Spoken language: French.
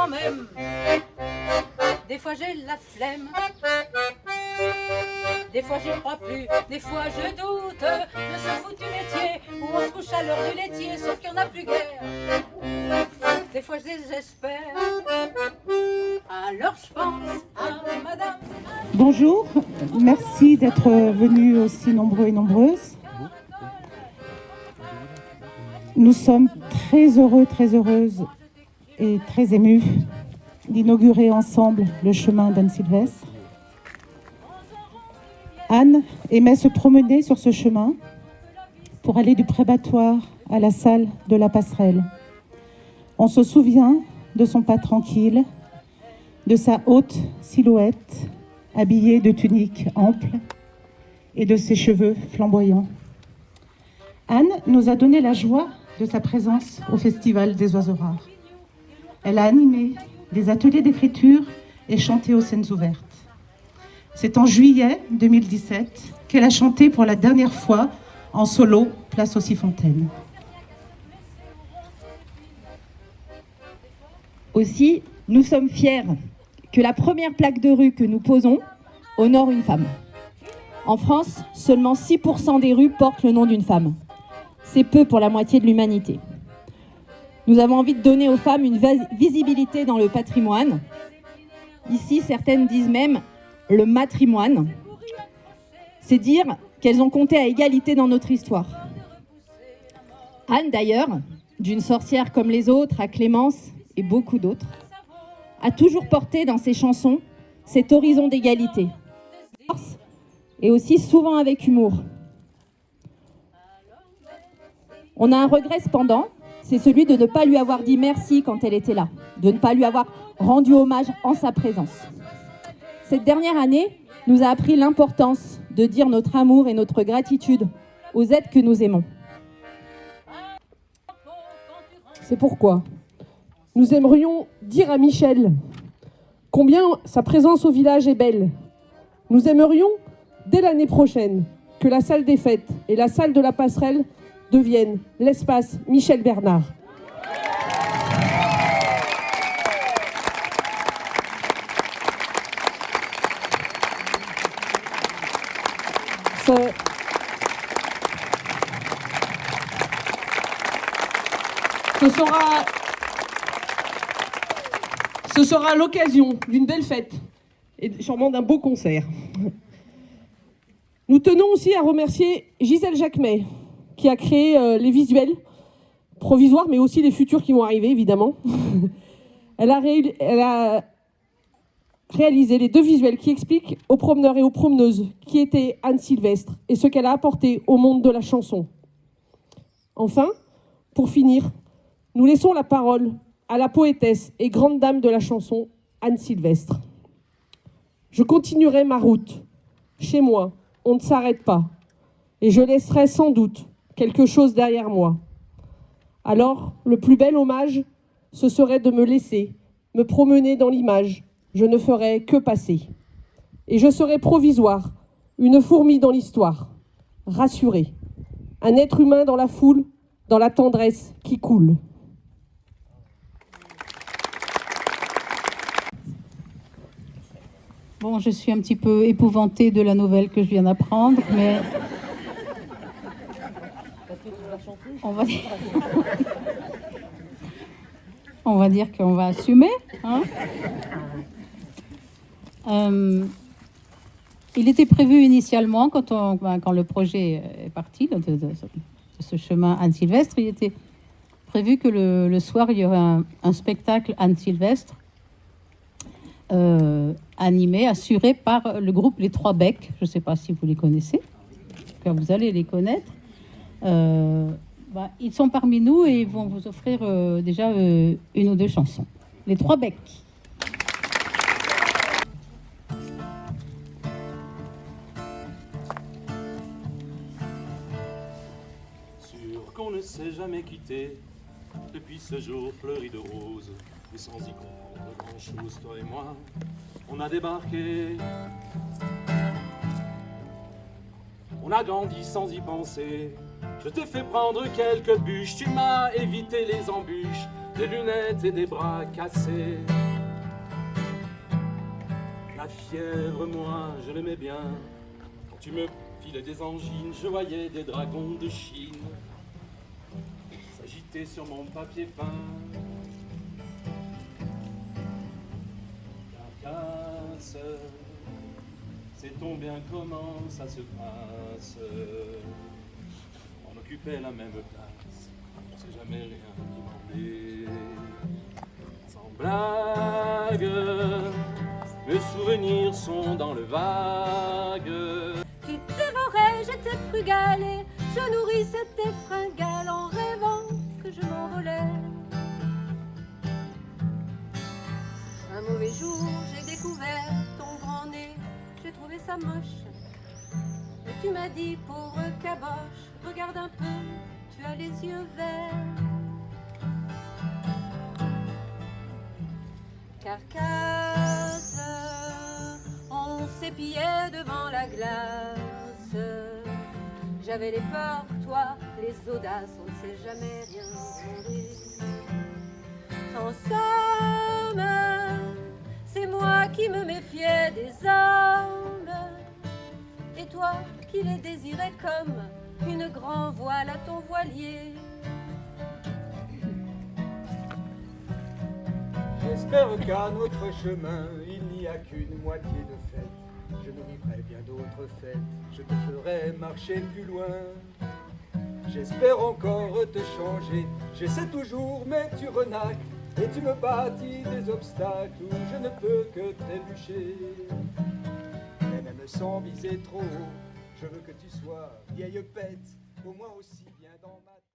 quand même. Des fois j'ai la flemme, des fois j'y crois plus, des fois je doute de ce foutu métier où on se couche à l'heure du laitier, sauf qu'il n'y en a plus guère. Des fois je désespère, alors je pense à madame. Bonjour, merci d'être venus aussi nombreux et nombreuses. Nous sommes très heureuses et très émus d'inaugurer ensemble le chemin d'Anne-Sylvestre. Anne aimait se promener sur ce chemin pour aller du prébatoire à la salle de la passerelle. On se souvient de son pas tranquille, de sa haute silhouette habillée de tuniques amples et de ses cheveux flamboyants. Anne nous a donné la joie de sa présence au Festival des Oiseaux Rares. Elle a animé des ateliers d'écriture et chanté aux scènes ouvertes. C'est en juillet 2017 qu'elle a chanté pour la dernière fois en solo, place aux Six Fontaines. Aussi, nous sommes fiers que la première plaque de rue que nous posons honore une femme. En France, seulement 6% des rues portent le nom d'une femme. C'est peu pour la moitié de l'humanité. Nous avons envie de donner aux femmes une visibilité dans le patrimoine. Ici, certaines disent même le matrimoine. C'est dire qu'elles ont compté à égalité dans notre histoire. Anne, d'ailleurs, d'une sorcière comme les autres à Clémence et beaucoup d'autres, a toujours porté dans ses chansons cet horizon d'égalité. Et aussi souvent avec humour. On a un regret cependant, c'est celui de ne pas lui avoir dit merci quand elle était là, de ne pas lui avoir rendu hommage en sa présence. Cette dernière année nous a appris l'importance de dire notre amour et notre gratitude aux êtres que nous aimons. C'est pourquoi nous aimerions dire à Michel combien sa présence au village est belle. Nous aimerions, dès l'année prochaine, que la salle des fêtes et la salle de la passerelle deviennent l'espace Michel Bernard. Ce sera l'occasion d'une belle fête et sûrement d'un beau concert. Nous tenons aussi à remercier Gisèle Jacquemet, qui a créé les visuels provisoires, mais aussi les futurs qui vont arriver, évidemment. Elle a réalisé les 2 visuels qui expliquent aux promeneurs et aux promeneuses qui était Anne-Sylvestre et ce qu'elle a apporté au monde de la chanson. Enfin, pour finir, nous laissons la parole à la poétesse et grande dame de la chanson, Anne-Sylvestre. Je continuerai ma route. Chez moi, on ne s'arrête pas. Et je laisserai sans doute quelque chose derrière moi. Alors, le plus bel hommage, ce serait de me laisser, me promener dans l'image. Je ne ferai que passer. Et je serai provisoire, une fourmi dans l'histoire, rassurée. Un être humain dans la foule, dans la tendresse qui coule. Bon, je suis un petit peu épouvantée de la nouvelle que je viens d'apprendre, mais on va dire qu'on va assumer. Hein. Il était prévu initialement, quand le projet est parti de ce chemin Anne-Sylvestre, il était prévu que le soir, il y aurait un spectacle Anne-Sylvestre animé, assuré par le groupe Les Trois Becs. Je ne sais pas si vous les connaissez, car vous allez les connaître. Ils sont parmi nous et ils vont vous offrir déjà une ou deux chansons. Les Trois Becs. Sûr qu'on ne s'est jamais quitté depuis ce jour fleuri de roses, et sans y comprendre grand-chose, toi et moi, on a débarqué. On a grandi sans y penser, Je t'ai fait prendre quelques bûches, tu m'as évité les embûches, des lunettes et des bras cassés. La fièvre, moi, je l'aimais bien. Quand tu me filais des angines, je voyais des dragons de Chine s'agiter sur mon papier peint. Carcasse, sait-on bien comment ça se passe? On occupait la même place, on ne s'est jamais rien demandé. Sans blague, mes souvenirs sont dans le vague. Tu dévorais, j'étais frugale et je nourrissais tes fringales en rêvant que je m'envolais. Un mauvais jour, j'ai découvert ton grand nez, j'ai trouvé ça moche. Et tu m'as dit, pauvre caboche, regarde un peu, tu as les yeux verts. Carcasse, on s'épillait devant la glace. J'avais les peurs, toi, les audaces, on ne sait jamais rien demandé. En somme, c'est moi qui me méfiais des hommes, et toi qui les désirais comme une grand voile à ton voilier. J'espère qu'à notre chemin, il n'y a qu'une moitié de fête. Je nous vivrai bien d'autres fêtes, je te ferai marcher plus loin. J'espère encore te changer, j'essaie toujours mais tu renacles. Et tu me bâtis des obstacles où je ne peux que trébucher. Mais même sans viser trop haut, je veux que tu sois vieille bête, au moins aussi bien dans ma tête.